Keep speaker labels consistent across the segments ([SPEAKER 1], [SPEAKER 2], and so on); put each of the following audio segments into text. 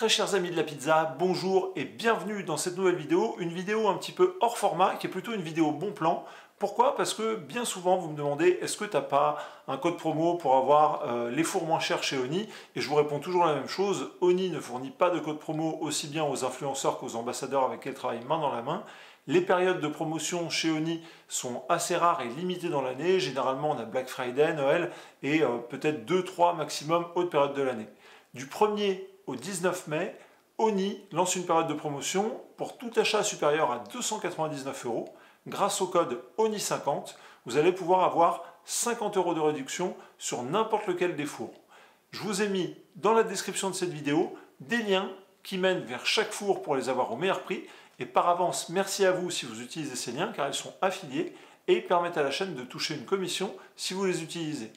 [SPEAKER 1] Très chers amis de la pizza, bonjour et bienvenue dans cette nouvelle vidéo. Une vidéo un petit peu hors format qui est plutôt une vidéo bon plan. Pourquoi? Parce que bien souvent vous me demandez est-ce que tu n'as pas un code promo pour avoir les fours moins chers chez Oni? Et je vous réponds toujours la même chose, Oni ne fournit pas de code promo aussi bien aux influenceurs qu'aux ambassadeurs avec qui elle travaille main dans la main. Les périodes de promotion chez Oni sont assez rares et limitées dans l'année. Généralement on a Black Friday, Noël et peut-être 2-3 maximum autres périodes de l'année. Du 1er au 19 mai, Oni lance une période de promotion pour tout achat supérieur à 299 €. Grâce au code ONI50, vous allez pouvoir avoir 50 € de réduction sur n'importe lequel des fours. Je vous ai mis dans la description de cette vidéo des liens qui mènent vers chaque four pour les avoir au meilleur prix. Et par avance, merci à vous si vous utilisez ces liens car ils sont affiliés et ils permettent à la chaîne de toucher une commission si vous les utilisez.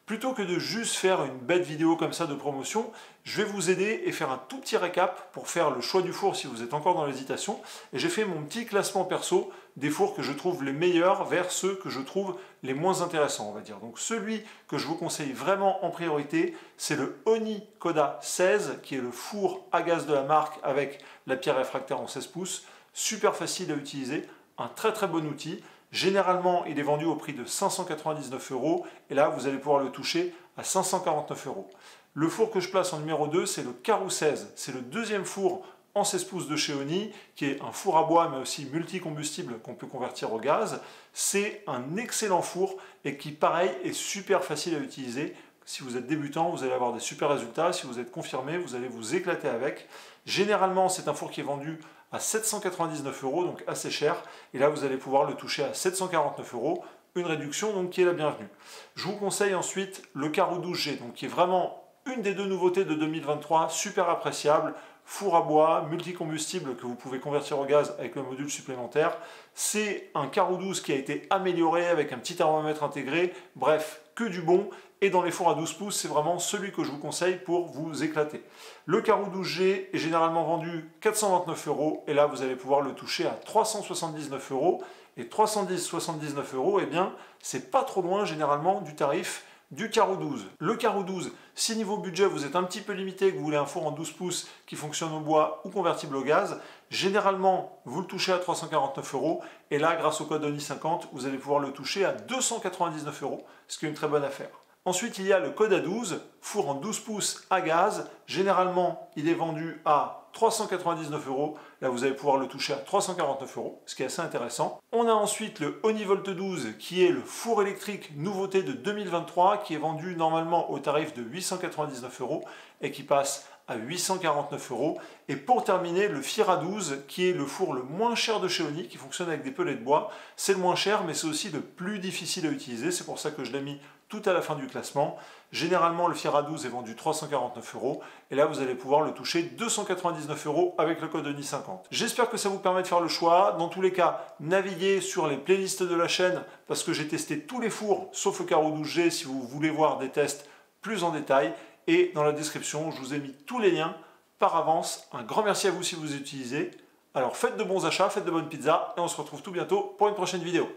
[SPEAKER 1] Plutôt que de juste faire une bête vidéo comme ça de promotion, je vais vous aider et faire un tout petit récap pour faire le choix du four si vous êtes encore dans l'hésitation. Et j'ai fait mon petit classement perso des fours que je trouve les meilleurs vers ceux que je trouve les moins intéressants, on va dire. Donc celui que je vous conseille vraiment en priorité, c'est le Oni Koda 16, qui est le four à gaz de la marque avec la pierre réfractaire en 16 pouces. Super facile à utiliser, un très bon outil. Généralement, il est vendu au prix de 599 € et là, vous allez pouvoir le toucher à 549 €. Le four que je place en numéro 2, c'est le Karoo 16. C'est le deuxième four en 16 pouces de chez Oni, qui est un four à bois mais aussi multicombustible qu'on peut convertir au gaz. C'est un excellent four et qui, pareil, est super facile à utiliser. Si vous êtes débutant, vous allez avoir des super résultats. Si vous êtes confirmé, vous allez vous éclater avec. Généralement, c'est un four qui est vendu à 799 €, donc assez cher. Et là, vous allez pouvoir le toucher à 749 €, une réduction donc qui est la bienvenue. Je vous conseille ensuite le Karoo 12G, donc qui est vraiment une des deux nouveautés de 2023, super appréciable. Four à bois, multicombustible que vous pouvez convertir au gaz avec le module supplémentaire. C'est un Karoo 12 qui a été amélioré avec un petit thermomètre intégré. Bref, que du bon. Et dans les fours à 12 pouces, c'est vraiment celui que je vous conseille pour vous éclater. Le Karoo 12G est généralement vendu 429 € et là, vous allez pouvoir le toucher à 379 €. Et 379 €, eh bien, c'est pas trop loin généralement du tarif du Karoo 12. Le Karoo 12, si niveau budget vous êtes un petit peu limité, que vous voulez un four en 12 pouces qui fonctionne au bois ou convertible au gaz, généralement vous le touchez à 349 € et là grâce au code ONI50 vous allez pouvoir le toucher à 299 €, ce qui est une très bonne affaire. Ensuite il y a le Koda 12, four en 12 pouces à gaz, généralement il est vendu à 399 €, là vous allez pouvoir le toucher à 349 €, ce qui est assez intéressant. On a ensuite le Onivolt 12 qui est le four électrique nouveauté de 2023 qui est vendu normalement au tarif de 899 € et qui passe à 849 €. Et pour terminer, le Fira 12 qui est le four le moins cher de chez Oni, qui fonctionne avec des pellets de bois. C'est le moins cher mais c'est aussi le plus difficile à utiliser, c'est pour ça que je l'ai mis tout à la fin du classement. Généralement le Fira 12 est vendu 349 € et là vous allez pouvoir le toucher 299 € avec le code ONI50. J'espère que ça vous permet de faire le choix. Dans tous les cas, naviguez sur les playlists de la chaîne parce que j'ai testé tous les fours sauf le Karoo 12G si vous voulez voir des tests plus en détail. Et dans la description, je vous ai mis tous les liens par avance. Un grand merci à vous si vous utilisez. Alors faites de bons achats, faites de bonnes pizzas et on se retrouve tout bientôt pour une prochaine vidéo.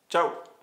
[SPEAKER 1] Ciao!